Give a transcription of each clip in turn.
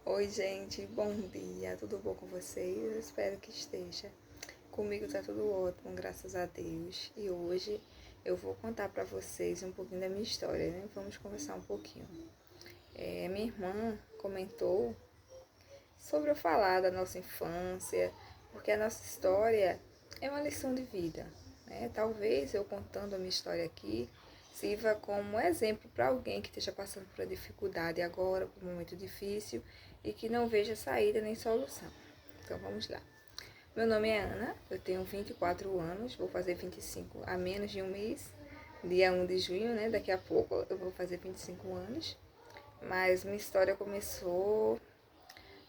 Oi, gente, bom dia, tudo bom com vocês? Eu espero que esteja. Comigo tá tudo ótimo, graças a Deus. E hoje eu vou contar pra vocês um pouquinho da minha história, né? Vamos conversar um pouquinho. Minha irmã comentou sobre eu falar da nossa infância, porque a nossa história é uma lição de vida, né? Talvez eu contando a minha história aqui sirva como exemplo para alguém que esteja passando por uma dificuldade agora, por um momento difícil e que não veja saída nem solução. Então vamos lá. Meu nome é Ana, eu tenho 24 anos, vou fazer 25 há menos de um mês, dia 1 de junho, né? Daqui a pouco eu vou fazer 25 anos. Mas minha história começou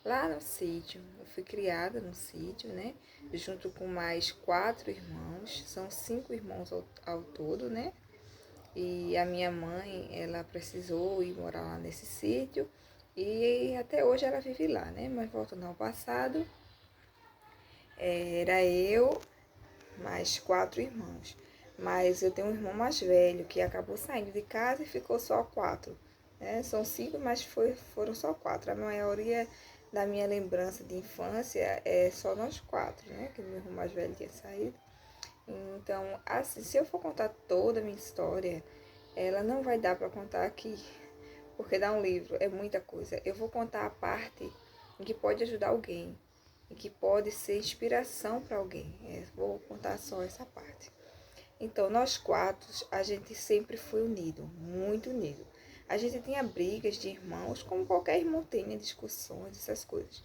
lá no sítio. Eu fui criada no sítio, né? Junto com mais 4 irmãos. São 5 irmãos ao todo, né? E a minha mãe, ela precisou ir morar lá nesse sítio. E até hoje ela vive lá, né? Mas voltando ao passado, era eu mais 4 irmãos. Mas eu tenho um irmão mais velho que acabou saindo de casa e ficou só 4. Né? São 5, mas foram só 4. A maioria da minha lembrança de infância é só nós 4, né? Que meu irmão mais velho tinha saído. Então, assim, se eu for contar toda a minha história, ela não vai dar para contar aqui, porque dá um livro, é muita coisa. Eu vou contar a parte em que pode ajudar alguém, em que pode ser inspiração para alguém. Vou contar só essa parte. Então, nós 4, a gente sempre foi unido, muito unido. A gente tinha brigas de irmãos, como qualquer irmão tem, né? Discussões, essas coisas.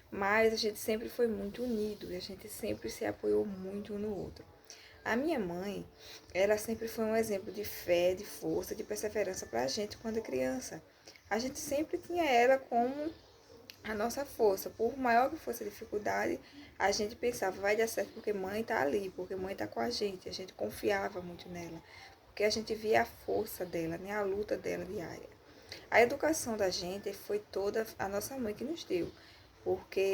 Mas a gente sempre foi muito unido e a gente sempre se apoiou muito um no outro. A minha mãe, ela sempre foi um exemplo de fé, de força, de perseverança para a gente quando criança. A gente sempre tinha ela como a nossa força. Por maior que fosse a dificuldade, a gente pensava, vai dar certo porque mãe tá ali, porque mãe tá com a gente. A gente confiava muito nela, porque a gente via a força dela, né, a luta dela diária. A educação da gente foi toda a nossa mãe que nos deu, porque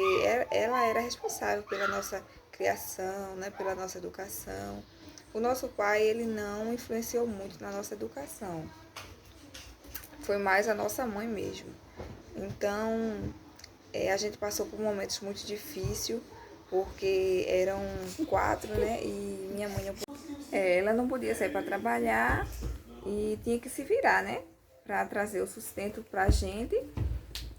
ela era responsável pela nossa criação, né, pela nossa educação. O nosso pai, ele não influenciou muito na nossa educação. Foi mais a nossa mãe mesmo. Então, a gente passou por momentos muito difíceis, porque eram 4, né? E minha mãe ela não podia sair para trabalhar e tinha que se virar, né? Para trazer o sustento para a gente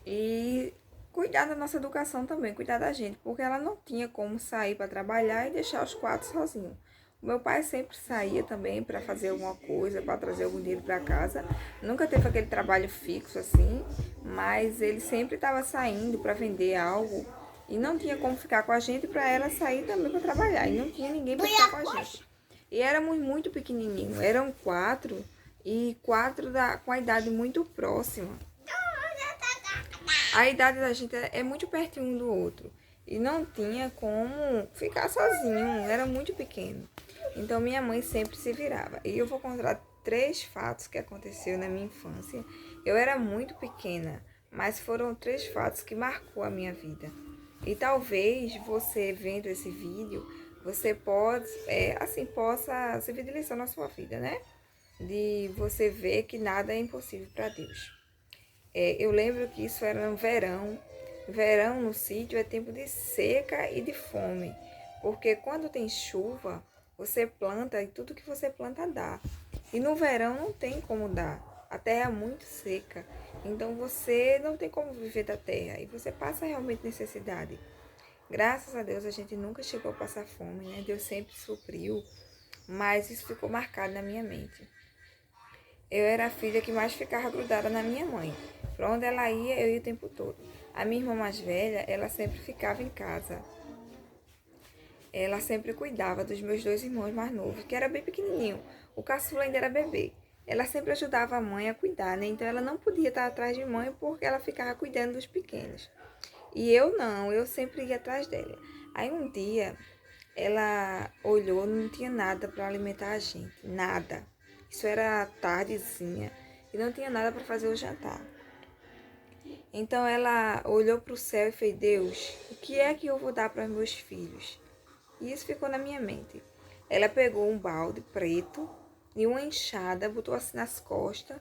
e cuidar da nossa educação também, cuidar da gente, porque ela não tinha como sair para trabalhar e deixar os 4 sozinhos. O meu pai sempre saía também para fazer alguma coisa, para trazer algum dinheiro para casa. Nunca teve aquele trabalho fixo assim, mas ele sempre estava saindo para vender algo e não tinha como ficar com a gente para ela sair também para trabalhar. E não tinha ninguém para ficar com a gente. E éramos muito pequenininhos, eram 4 e 4 com a idade muito próxima. A idade da gente é muito perto um do outro. E não tinha como ficar sozinho, era muito pequeno. Então minha mãe sempre se virava. E eu vou contar 3 fatos que aconteceu na minha infância. Eu era muito pequena, mas foram 3 fatos que marcou a minha vida. E talvez você vendo esse vídeo, você possa servir de lição na sua vida, né? De você ver que nada é impossível para Deus. Eu lembro que isso era no verão. Verão no sítio é tempo de seca e de fome, porque quando tem chuva, você planta e tudo que você planta dá. E no verão não tem como dar. A terra é muito seca, então você não tem como viver da terra e você passa realmente necessidade. Graças a Deus a gente nunca chegou a passar fome, né? Deus sempre supriu, mas isso ficou marcado na minha mente. Eu era a filha que mais ficava grudada na minha mãe. Para onde ela ia, eu ia o tempo todo. A minha irmã mais velha, ela sempre ficava em casa. Ela sempre cuidava dos meus 2 irmãos mais novos, que era bem pequenininho. O caçula ainda era bebê. Ela sempre ajudava a mãe a cuidar, né? Então ela não podia estar atrás de mãe porque ela ficava cuidando dos pequenos. E eu não, eu sempre ia atrás dela. Aí um dia, ela olhou, não tinha nada para alimentar a gente, nada. Isso era tardezinha e não tinha nada para fazer o jantar. Então ela olhou para o céu e fez: Deus, o que é que eu vou dar para meus filhos? E isso ficou na minha mente. Ela pegou um balde preto e uma enxada, botou assim nas costas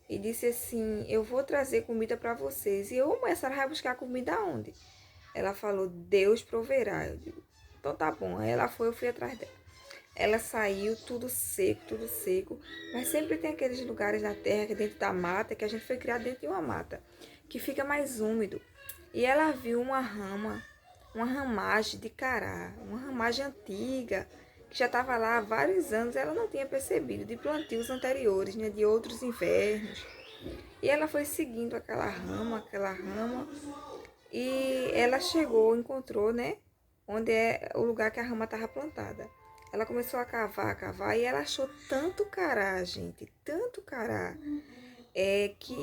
e disse assim: eu vou trazer comida para vocês. E eu, mãe, a senhora vai buscar comida aonde? Ela falou: Deus proverá. Eu digo: então tá bom. Aí ela foi, eu fui atrás dela. Ela saiu tudo seco, mas sempre tem aqueles lugares na terra, que dentro da mata, que a gente foi criado dentro de uma mata, que fica mais úmido. E ela viu uma ramagem de cará, uma ramagem antiga, que já estava lá há vários anos, ela não tinha percebido, de plantios anteriores, né, de outros invernos. E ela foi seguindo aquela rama, e ela chegou, encontrou, né, onde é o lugar que a rama estava plantada. Ela começou a cavar, e ela achou tanto cará, gente, tanto cará, que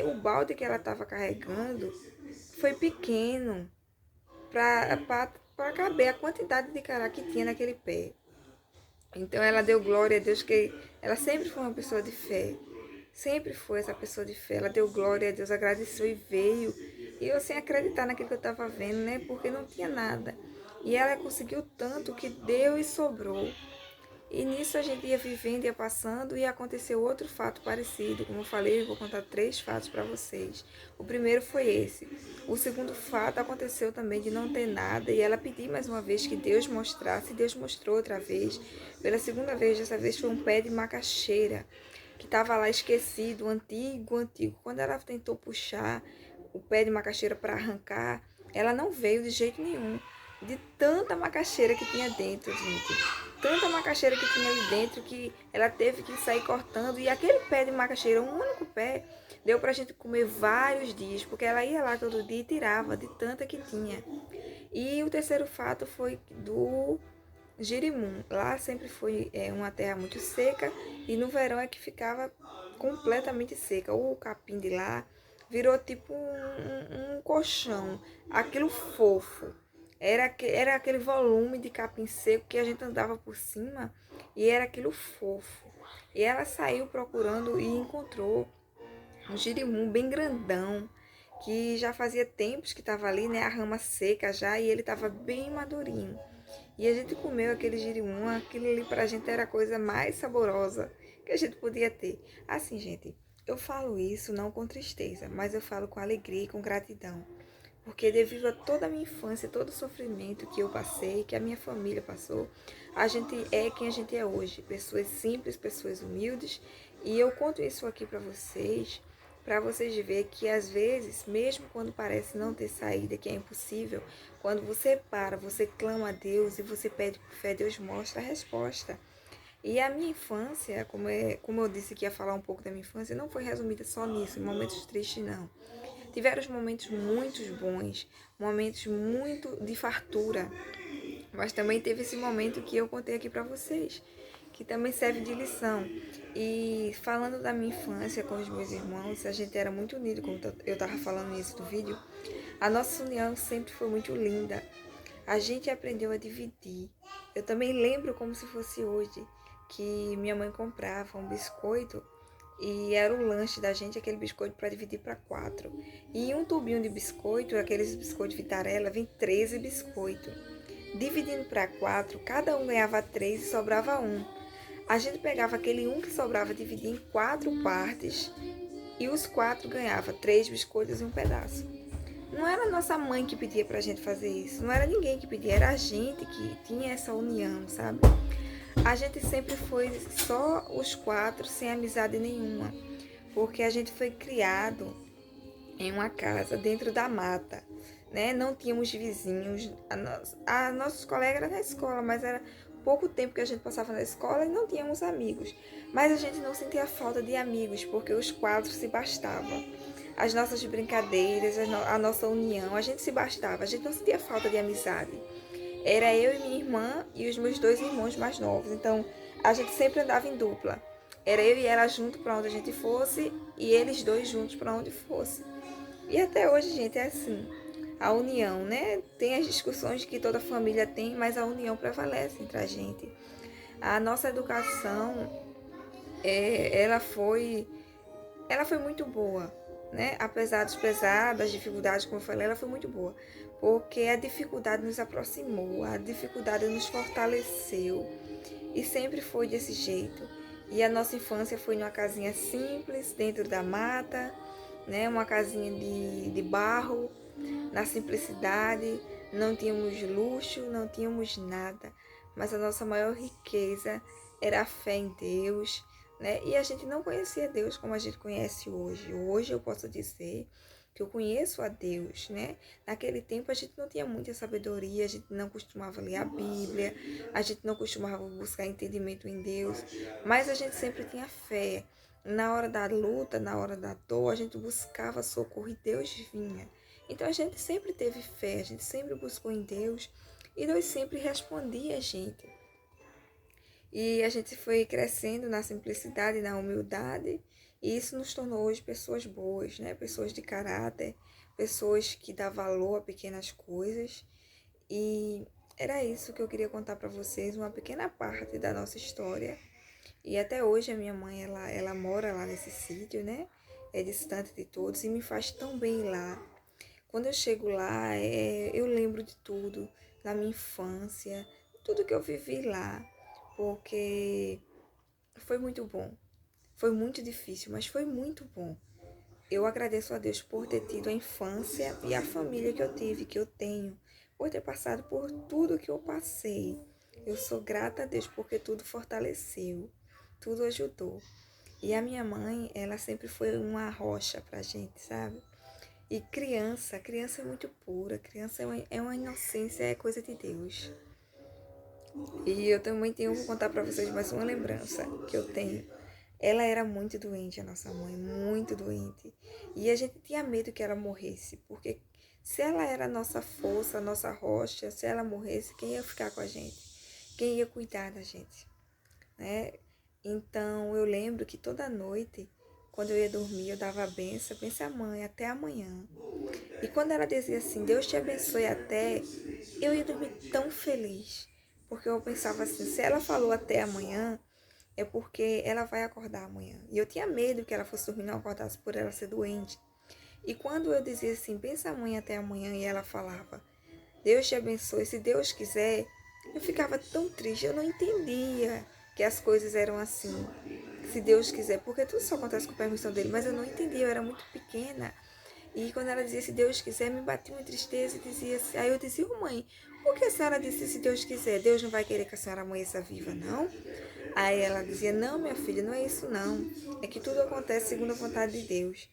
o balde que ela estava carregando foi pequeno para caber a quantidade de cará que tinha naquele pé. Então ela deu glória a Deus, que ela sempre foi uma pessoa de fé. Sempre foi essa pessoa de fé. Ela deu glória a Deus, agradeceu e veio. E eu sem acreditar naquilo que eu estava vendo, né? Porque não tinha nada. E ela conseguiu tanto que deu e sobrou. E nisso a gente ia vivendo, ia passando, e aconteceu outro fato parecido. Como eu falei, eu vou contar 3 fatos para vocês. O primeiro foi esse. O segundo fato aconteceu também de não ter nada, e ela pediu mais uma vez que Deus mostrasse, e Deus mostrou outra vez. Pela segunda vez, dessa vez foi um pé de macaxeira, que estava lá esquecido, antigo, antigo. Quando ela tentou puxar o pé de macaxeira para arrancar, ela não veio de jeito nenhum. De tanta macaxeira que tinha dentro, gente. Tanta macaxeira que tinha ali dentro que ela teve que sair cortando. E aquele pé de macaxeira, um único pé, deu pra gente comer vários dias, porque ela ia lá todo dia e tirava de tanta que tinha. E o terceiro fato foi do Jerimum. Lá sempre foi uma terra muito seca, e no verão é que ficava completamente seca. O capim de lá virou tipo um colchão, aquilo fofo. Era aquele volume de capim seco que a gente andava por cima, e era aquilo fofo. E ela saiu procurando e encontrou um girimum bem grandão, que já fazia tempos que estava ali, né, a rama seca já, e ele estava bem madurinho. E a gente comeu aquele girimum, aquilo ali pra gente era a coisa mais saborosa que a gente podia ter. Assim, gente, eu falo isso não com tristeza, mas eu falo com alegria e com gratidão. Porque devido a toda a minha infância, todo o sofrimento que eu passei, que a minha família passou, a gente é quem a gente é hoje. Pessoas simples, pessoas humildes. E eu conto isso aqui para vocês verem que às vezes, mesmo quando parece não ter saída, que é impossível, quando você para, você clama a Deus e você pede por fé, Deus mostra a resposta. E a minha infância, como eu disse que ia falar um pouco da minha infância, não foi resumida só nisso, em momentos tristes não. Tiveram os momentos muito bons, momentos muito de fartura, mas também teve esse momento que eu contei aqui para vocês, que também serve de lição. E falando da minha infância com os meus irmãos, a gente era muito unido, como eu estava falando no início do vídeo. A nossa união sempre foi muito linda. A gente aprendeu a dividir. Eu também lembro como se fosse hoje, que minha mãe comprava um biscoito e era o lanche da gente, aquele biscoito para dividir para 4. E em um tubinho de biscoito, aqueles biscoitos Vitarella, vem 13 biscoitos. Dividindo para 4, cada um ganhava 3 e sobrava um. A gente pegava aquele um que sobrava, dividia em 4 partes, e os 4 ganhava 3 biscoitos e um pedaço. Não era nossa mãe que pedia pra gente fazer isso, não era ninguém que pedia, era a gente que tinha essa união, sabe? A gente sempre foi só os 4, sem amizade nenhuma, porque a gente foi criado em uma casa dentro da mata, né? Não tínhamos vizinhos, nossos colegas eram na escola, mas era pouco tempo que a gente passava na escola e não tínhamos amigos. Mas a gente não sentia falta de amigos, porque os 4 se bastavam. As nossas brincadeiras, a nossa união, a gente se bastava, a gente não sentia falta de amizade. Era eu e minha irmã e os meus 2 irmãos mais novos, então a gente sempre andava em dupla. Era eu e ela junto para onde a gente fosse, e eles 2 juntos para onde fosse. E até hoje, gente, é assim, a união, né? Tem as discussões que toda família tem, mas a união prevalece entre a gente. A nossa educação, ela foi muito boa, né? Apesar dos pesares, das dificuldades, como eu falei, ela foi muito boa. Porque a dificuldade nos aproximou, a dificuldade nos fortaleceu. E sempre foi desse jeito. E a nossa infância foi numa casinha simples, dentro da mata, né? Uma casinha de barro, na simplicidade, não tínhamos luxo, não tínhamos nada, mas a nossa maior riqueza era a fé em Deus, né? E a gente não conhecia Deus como a gente conhece hoje. Hoje eu posso dizer que eu conheço a Deus, né? Naquele tempo a gente não tinha muita sabedoria, a gente não costumava ler a Bíblia, a gente não costumava buscar entendimento em Deus, mas a gente sempre tinha fé. Na hora da luta, na hora da dor, a gente buscava socorro e Deus vinha. Então a gente sempre teve fé, a gente sempre buscou em Deus e Deus sempre respondia a gente. E a gente foi crescendo na simplicidade, na humildade, e isso nos tornou hoje pessoas boas, né? Pessoas de caráter, pessoas que dão valor a pequenas coisas. E era isso que eu queria contar para vocês, uma pequena parte da nossa história. E até hoje a minha mãe, ela mora lá nesse sítio, né? É distante de todos e me faz tão bem lá. Quando eu chego lá, eu lembro de tudo, da minha infância, tudo que eu vivi lá, porque foi muito bom. Foi muito difícil, mas foi muito bom. Eu agradeço a Deus por ter tido a infância e a família que eu tive, que eu tenho, por ter passado por tudo que eu passei. Eu sou grata a Deus porque tudo fortaleceu, tudo ajudou. E a minha mãe, ela sempre foi uma rocha pra gente, sabe? E criança é muito pura, criança é uma inocência, é coisa de Deus. E eu também vou contar pra vocês mais uma lembrança que eu tenho. Ela era muito doente, a nossa mãe, muito doente. E a gente tinha medo que ela morresse, porque se ela era a nossa força, a nossa rocha, se ela morresse, quem ia ficar com a gente? Quem ia cuidar da gente, né? Então eu lembro que toda noite, quando eu ia dormir, eu dava a benção mãe, até amanhã. E quando ela dizia assim, Deus te abençoe até, eu ia dormir tão feliz. Porque eu pensava assim, se ela falou até amanhã, é porque ela vai acordar amanhã. E eu tinha medo que ela fosse dormir e não acordasse por ela ser doente. E quando eu dizia assim, pensa mãe até amanhã, e ela falava, Deus te abençoe, se Deus quiser, eu ficava tão triste, eu não entendia que as coisas eram assim, se Deus quiser, porque tudo só acontece com a permissão dele, mas eu não entendia, eu era muito pequena. E quando ela dizia, se Deus quiser, me batia uma tristeza e dizia assim, aí eu dizia, mãe, por que a senhora disse, se Deus quiser? Deus não vai querer que a senhora amanheça viva, não? Aí ela dizia, não, minha filha, não é isso não, é que tudo acontece segundo a vontade de Deus.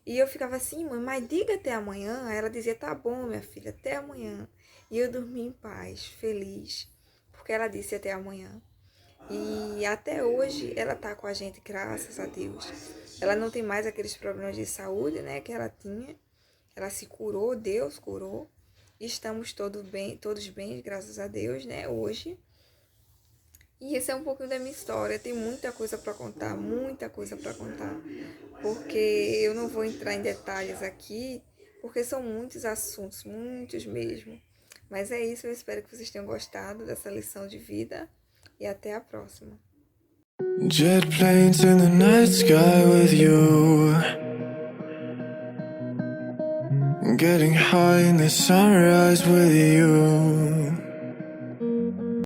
E eu ficava assim, mãe, mas diga até amanhã. Aí ela dizia, tá bom, minha filha, até amanhã. E eu dormi em paz, feliz, porque ela disse até amanhã. E até hoje ela tá com a gente, graças a Deus. Ela não tem mais aqueles problemas de saúde, né, que ela tinha. Ela se curou, Deus curou. Estamos todos bem, graças a Deus, né, hoje. E esse é um pouquinho da minha história. Tem muita coisa para contar, muita coisa para contar. Porque eu não vou entrar em detalhes aqui, porque são muitos assuntos, muitos mesmo. Mas é isso, eu espero que vocês tenham gostado dessa lição de vida e até a próxima. Jet planes in the night sky with you, getting high in the sunrise with you.